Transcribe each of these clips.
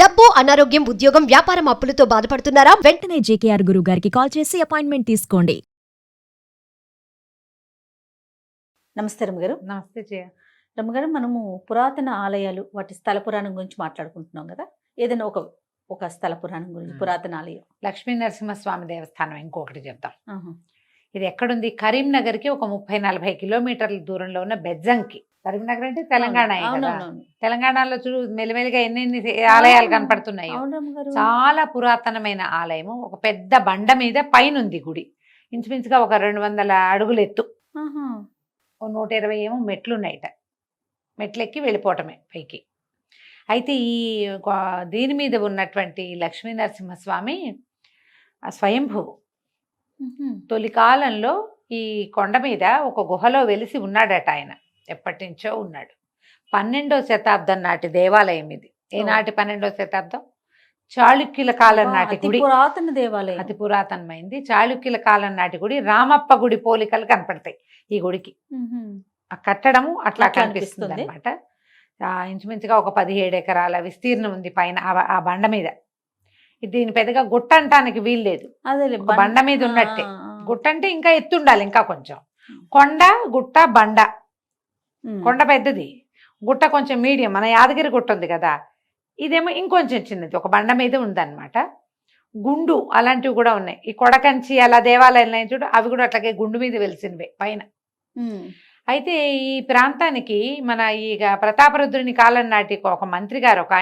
డబ్బు, అనారోగ్యం, ఉద్యోగం, వ్యాపారం అప్పులతో బాధపడుతున్నారా? వెంటనే జేకేఆర్ గురువు గారికి కాల్ చేసి అపాయింట్మెంట్ తీసుకోండి. నమస్తే రమ్మగారు. నమస్తే జయ. రమ్మగారు, మనము పురాతన ఆలయాలు వాటి స్థల పురాణం గురించి మాట్లాడుకుంటున్నాం కదా. ఏదైనా ఒక స్థల పురాణం గురించి, పురాతన ఆలయం. లక్ష్మీ నరసింహస్వామి దేవస్థానం ఇంకొకటి చెప్తాం. ఆహా. ఇది ఎక్కడుంది? కరీంనగర్కి ఒక 30-40 కిలోమీటర్ల దూరంలో ఉన్న బెజ్జంకి. కరీంనగర్ అంటే తెలంగాణ. అవునవును. తెలంగాణలో చూడు మెల్లిమెల్లిగా ఎన్ని ఆలయాలు కనపడుతున్నాయి. అవును రమ్మగారు. చాలా పురాతనమైన ఆలయము. ఒక పెద్ద బండ మీద పైన ఉంది గుడి. ఇంచుమించుగా ఒక 200 అడుగులు ఎత్తు. ఆహా. 120 ఏమో మెట్లు ఉన్నాయిట. మెట్లెక్కి వెళ్ళిపోవటమే పైకి. అయితే దీని మీద ఉన్నటువంటి లక్ష్మీ నరసింహస్వామి స్వయంభువు. తొలి కాలంలో ఈ కొండ మీద ఒక గుహలో వెలిసి ఉన్నాడట ఆయన. ఎప్పటి నుంచో ఉన్నాడు. 12వ శతాబ్దం నాటి దేవాలయం ఇది. ఏనాటి 12వ శతాబ్దం? చాళుక్యుల కాలం నాటి గుడి. పురాతన దేవాలయం, అతి పురాతనమైంది. చాళుక్యుల కాలం నాటి గుడి. రామప్ప గుడి పోలికలు కనపడతాయి ఈ గుడికి. ఆ కట్టడము అట్లా కనిపిస్తుంది అనమాట. ఇంచుమించుగా ఒక 17 ఎకరాల విస్తీర్ణం ఉంది పైన ఆ బండ మీద. దీని పెద్దగా గుట్ట అంటానికి వీల్లేదు. అదే బండ మీద ఉన్నట్టే. గుట్ట అంటే ఇంకా ఎత్తుండాలి, ఇంకా కొంచెం. కొండ, గుట్ట, బండ. కొండ పెద్దది, గుట్ట కొంచెం మీడియం. మన యాదగిరి గుట్ట ఉంది కదా, ఇదేమో ఇంకొంచెం చిన్నది, ఒక బండ మీద ఉందన్నమాట. గుండు అలాంటివి కూడా ఉన్నాయి. ఈ కొడకంచి అలా దేవాలయాలు చూడు, అవి కూడా అట్లాగే గుండు మీద వెలిసినవే పైన. అయితే ఈ ప్రాంతానికి మన ఈ ప్రతాపరుద్రుని కాలం నాటి ఒక మంత్రి గారు, ఒక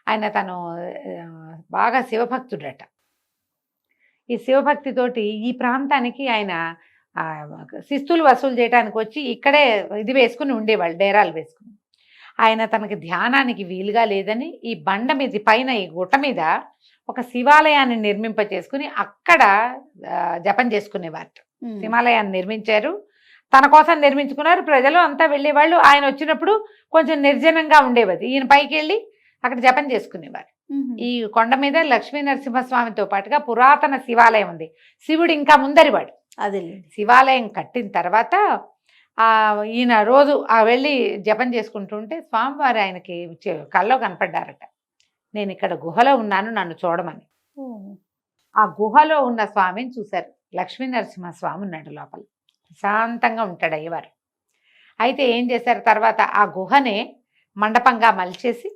ఆయన తను బాగా శివభక్తుడట. ఈ శివభక్తితోటి ఈ ప్రాంతానికి ఆయన శిస్తులు వసూలు చేయడానికి వచ్చి ఇక్కడే ఇది వేసుకుని ఉండేవాళ్ళు, డేరాలు వేసుకుని. ఆయన తనకి ధ్యానానికి వీలుగా లేదని ఈ బండ మీద పైన ఈ గుట్ట మీద ఒక శివాలయాన్ని నిర్మింపచేసుకుని అక్కడ జపం చేసుకునేవారు. శివాలయాన్ని నిర్మించారు, తన కోసం నిర్మించుకున్నారు. ప్రజలు అంతా వెళ్ళేవాళ్ళు. ఆయన వచ్చినప్పుడు కొంచెం నిర్జనంగా ఉండేది. ఈయన పైకి వెళ్ళి అక్కడ జపం చేసుకునేవారు. ఈ కొండ మీద లక్ష్మీ నరసింహస్వామితో పాటుగా పురాతన శివాలయం ఉంది. శివుడు ఇంకా ముందరివాడు. అదే శివాలయం కట్టిన తర్వాత ఈయన రోజు వెళ్ళి జపం చేసుకుంటుంటే స్వామివారు ఆయనకి కల్లో కనపడ్డారట. నేను ఇక్కడ గుహలో ఉన్నాను, నన్ను చూడమని. ఆ గుహలో ఉన్న స్వామిని చూశారు. లక్ష్మీ నరసింహస్వామి ఉన్నాడు లోపల, శాంతంగా ఉంటాడు అయ్యవారు. అయితే ఏం చేశారు తర్వాత, ఆ గుహనే మండపంగా మలిచేసి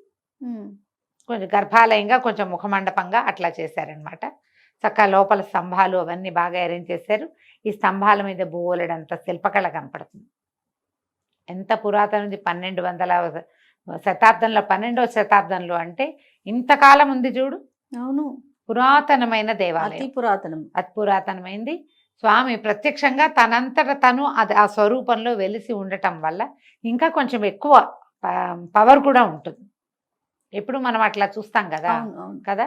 కొంచెం గర్భాలయంగా, కొంచెం ముఖమండపంగా అట్లా చేశారనమాట. చక్కగా లోపల స్తంభాలు అవన్నీ బాగా అరేంజ్ చేశారు. ఈ స్తంభాల మీద బోలెడంత శిల్పకళ కనపడుతుంది. ఎంత పురాతనది! 1200వ శతాబ్దంలో, 12వ శతాబ్దంలో అంటే ఇంతకాలం ఉంది చూడు. అవును, పురాతనమైన దేవాలయం, అతి పురాతనమైంది. స్వామి ప్రత్యక్షంగా తనంతట తను అది ఆ స్వరూపంలో వెలిసి ఉండటం వల్ల ఇంకా కొంచెం ఎక్కువ పవర్ కూడా ఉంటుంది. ఎప్పుడు మనం అట్లా చూస్తాం కదా కదా.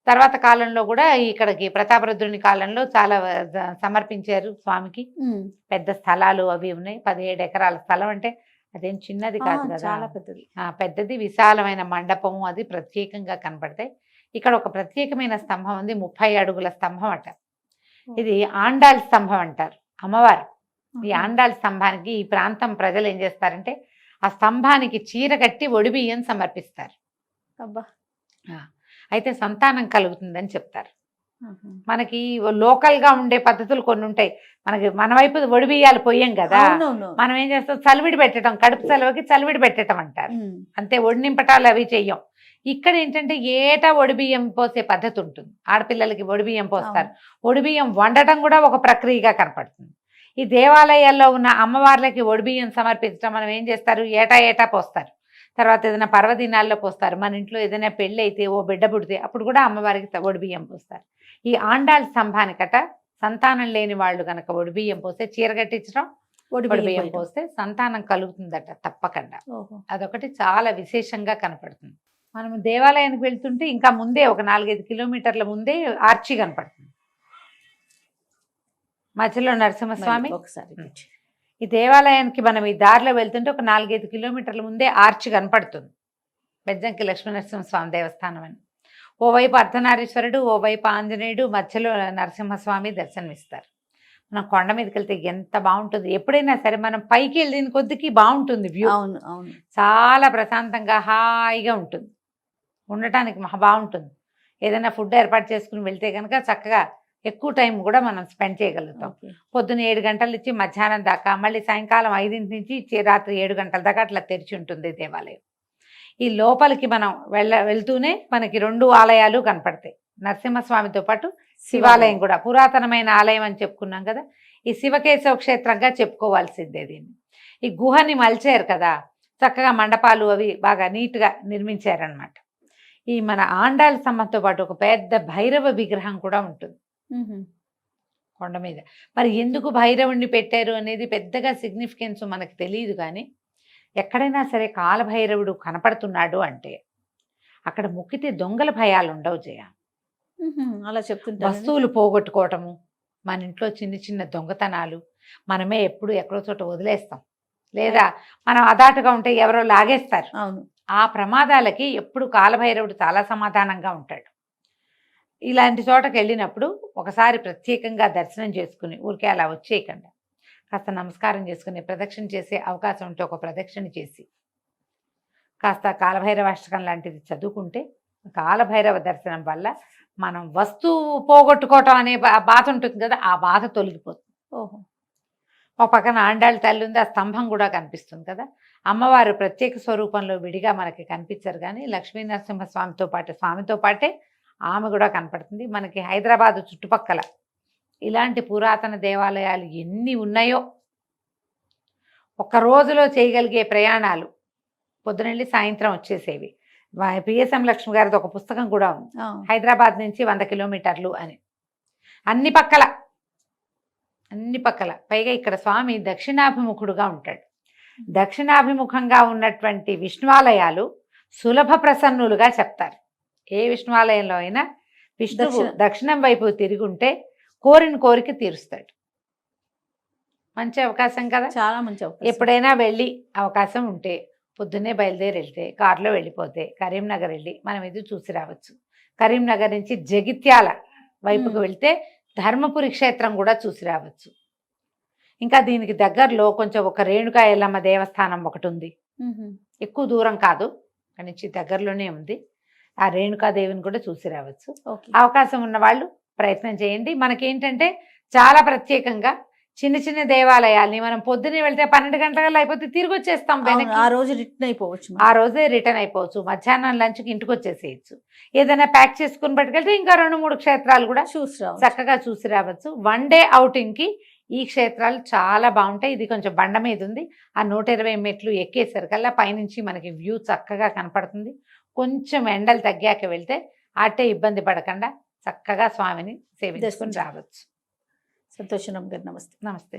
తర్వాత కాలంలో కూడా ఇక్కడికి ప్రతాపరుద్రుని కాలంలో చాలా సమర్పించారు స్వామికి. పెద్ద స్థలాలు అవి ఉన్నాయి. 17 ఎకరాల స్థలం అంటే అదేం చిన్నది కాదు కదా, చాలా పెద్దది. పెద్దది, విశాలమైన మండపము అది ప్రత్యేకంగా కనపడతాయి. ఇక్కడ ఒక ప్రత్యేకమైన స్తంభం ఉంది, 30 అడుగుల స్తంభం అట. ఇది ఆండాళ్ స్తంభం అంటారు, అమ్మవారు. ఈ ఆండాళ్ స్తంభానికి ఈ ప్రాంతం ప్రజలు ఏం చేస్తారంటే ఆ స్తంభానికి చీర కట్టి ఒడిబియ్యం సమర్పిస్తారు. అయితే సంతానం కలుగుతుందని చెప్తారు. మనకి లోకల్గా ఉండే పద్ధతులు కొన్ని ఉంటాయి. మన వైపు ఒడిబియ్యాలు పొయ్యం కదా, మనం ఏం చేస్తాం, చలివిడి పెట్టడం, కడుపు సెలవుకి చలివిడి పెట్టడం అంటారు. అంతే, ఒడి నింపటాలు అవి చెయ్యం. ఇక్కడ ఏంటంటే ఏటా ఒడిబియ్యం పోసే పద్ధతి ఉంటుంది. ఆడపిల్లలకి ఒడిబియ్యం పోస్తారు. ఒడిబియ్యం వండటం కూడా ఒక ప్రక్రియగా కనపడుతుంది. ఈ దేవాలయాల్లో ఉన్న అమ్మవార్లకి ఒడిబియ్యం సమర్పించడం మనం ఏం చేస్తారు, ఏటా పోస్తారు. తర్వాత ఏదైనా పర్వదినాల్లో పోస్తారు. మన ఇంట్లో ఏదైనా పెళ్ళి అయితే, ఓ బిడ్డ పుడితే అప్పుడు కూడా అమ్మవారికి ఒడిబియ్యం పోస్తారు. ఈ ఆండాళ్ స్తంభానికట సంతానం లేని వాళ్ళు కనుక ఒడిబియ్యం పోస్తే, చీర కట్టించడం, ఒడిబియ్యం పోస్తే సంతానం కలుగుతుందట తప్పకుండా. అదొకటి చాలా విశేషంగా కనపడుతుంది. మనం దేవాలయానికి వెళ్తుంటే ఇంకా ముందే ఒక 4-5 కిలోమీటర్ల ముందే ఆర్చి కనపడుతుంది. మధ్యలో నరసింహస్వామి. ఈ దేవాలయానికి మనం ఈ దారిలో వెళ్తుంటే ఒక 4-5 కిలోమీటర్ల ముందే ఆర్చి కనపడుతుంది. బెజ్జంకి లక్ష్మీనరసింహస్వామి దేవస్థానం అని. ఓవైపు అర్ధనారీశ్వరుడు, ఓవైపు ఆంజనేయుడు, మధ్యలో నరసింహస్వామి దర్శనమిస్తారు. మనం కొండ మీదకి వెళ్తే ఎంత బాగుంటుంది. ఎప్పుడైనా సరే మనం పైకి వెళ్ళిన కొద్దికి బాగుంటుంది వ్యూ. అవును అవును, చాలా ప్రశాంతంగా హాయిగా ఉంటుంది. ఉండటానికి మహా బాగుంటుంది. ఏదైనా ఫుడ్ ఏర్పాటు చేసుకుని వెళ్తే కనుక చక్కగా ఎక్కువ టైం కూడా మనం స్పెండ్ చేయగలుగుతాం. ఓకే. పొద్దున్న 7 గంటల నుంచి మధ్యాహ్నం దాకా, మళ్ళీ సాయంకాలం 5 నుంచి రాత్రి 7 గంటల దాకా అట్లా తెరిచి ఉంటుంది దేవాలయం. ఈ లోపలికి మనం వెళ్తూనే మనకి 2 ఆలయాలు కనపడతాయి. నరసింహస్వామితో పాటు శివాలయం కూడా పురాతనమైన ఆలయం అని చెప్పుకున్నాం కదా. ఈ శివకేశవ క్షేత్రంగా చెప్పుకోవాల్సిందే దీన్ని. ఈ గుహని మలిచారు కదా, చక్కగా మండపాలు అవి బాగా నీట్గా నిర్మించారనమాట. ఈ మన ఆండాళ్ళ స్తంభంతో పాటు ఒక పెద్ద భైరవ విగ్రహం కూడా ఉంటుంది కొండ మీద. మరి ఎందుకు భైరవుణ్ణి పెట్టారు అనేది పెద్దగా సిగ్నిఫికెన్స్ మనకు తెలియదు. కానీ ఎక్కడైనా సరే కాలభైరవుడు కనపడుతున్నాడు అంటే అక్కడ మొక్కితే దొంగల భయాలు ఉండవు జయ. అలా చెప్తుంటారు. వస్తువులు పోగొట్టుకోవటము, మన ఇంట్లో చిన్న చిన్న దొంగతనాలు, మనమే ఎప్పుడు ఎక్కడో చోట వదిలేస్తాం, లేదా మనం అదాటుగా ఉంటే ఎవరో లాగేస్తారు. అవును. ఆ ప్రమాదాలకి ఎప్పుడు కాలభైరవుడు చాలా సమాధానంగా ఉంటాడు. ఇలాంటి చోటకి వెళ్ళినప్పుడు ఒకసారి ప్రత్యేకంగా దర్శనం చేసుకుని ఊరికే అలా వచ్చేయకుండా కాస్త నమస్కారం చేసుకుని ప్రదక్షిణ చేసే అవకాశం ఉంటే ఒక ప్రదక్షిణ చేసి కాస్త కాలభైరవాష్టకం లాంటిది చదువుకుంటే కాలభైరవ దర్శనం వల్ల మనం వస్తువు పోగొట్టుకోవటం అనే బాధ ఉంటుంది కదా, ఆ బాధ తొలగిపోతుంది. ఓహో. ఒక పక్కన ఆండాళ్ళ తల్లి ఉంది, ఆ స్తంభం కూడా కనిపిస్తుంది కదా. అమ్మవారు ప్రత్యేక స్వరూపంలో విడిగా మనకి కనిపించరు, కానీ లక్ష్మీ నరసింహ స్వామితో పాటే ఆమె కూడా కనపడుతుంది. మనకి హైదరాబాద్ చుట్టుపక్కల ఇలాంటి పురాతన దేవాలయాలు ఎన్ని ఉన్నాయో. ఒక్క రోజులో చేయగలిగే ప్రయాణాలు, పొద్దునెళ్ళి సాయంత్రం వచ్చేసేవి. పిఎస్ఎం లక్ష్మి గారిది ఒక పుస్తకం కూడా ఉంది, హైదరాబాద్ నుంచి 100 కిలోమీటర్లు అని. అన్ని పక్కల పైగా ఇక్కడ స్వామి దక్షిణాభిముఖుడుగా ఉంటాడు. దక్షిణాభిముఖంగా ఉన్నటువంటి విష్ణువాలయాలు సులభ ప్రసన్నులుగా చెప్తారు. ఏ విష్ణువాలయంలో అయినా విష్ణువు దక్షిణం వైపు తిరిగి ఉంటే కోరిన కోరిక తీరుస్తాడు. మంచి అవకాశం కదా, చాలా మంచి అవకాశం. ఎప్పుడైనా వెళ్ళి అవకాశం ఉంటే పొద్దున్నే బయలుదేరి వెళ్తే, కారులో వెళ్ళిపోతే కరీంనగర్ వెళ్ళి మనం ఇది చూసి రావచ్చు. కరీంనగర్ నుంచి జగిత్యాల వైపుకు వెళ్తే ధర్మపురి క్షేత్రం కూడా చూసి రావచ్చు. ఇంకా దీనికి దగ్గరలో కొంచెం ఒక రేణుకా ఎల్లమ్మ దేవస్థానం ఒకటి ఉంది, ఎక్కువ దూరం కాదు, అక్కడి నుంచి దగ్గరలోనే ఉంది. ఆ రేణుకాదేవిని కూడా చూసి రావచ్చు. అవకాశం ఉన్న వాళ్ళు ప్రయత్నం చేయండి. మనకేంటంటే చాలా ప్రత్యేకంగా చిన్న చిన్న దేవాలయాల్ని మనం పొద్దున్నే వెళ్తే 12 గంటల అయిపోతే తిరిగి వచ్చేస్తాం. ఆ రోజు రిటర్న్ అయిపోవచ్చు, ఆ రోజే రిటర్న్ అయిపోవచ్చు. మధ్యాహ్నం లంచ్కి ఇంటికి వచ్చేసేయచ్చు. ఏదైనా ప్యాక్ చేసుకుని పట్టుకెళ్తే ఇంకా 2-3 క్షేత్రాలు కూడా చక్కగా చూసి రావచ్చు. 1 డే అవుటింగ్కి ఈ క్షేత్రాలు చాలా బాగుంటాయి. ఇది కొంచెం బండ మీద ఉంది, ఆ 120 మెట్లు ఎక్కేసరికల్లా పైనుంచి మనకి వ్యూ చక్కగా కనపడుతుంది. కొంచెం ఎండలు తగ్గాక వెళ్తే అట్టే ఇబ్బంది పడకుండా చక్కగా స్వామిని సేవించుకుని రావచ్చు. సంతోషం గారు, నమస్తే. నమస్తే.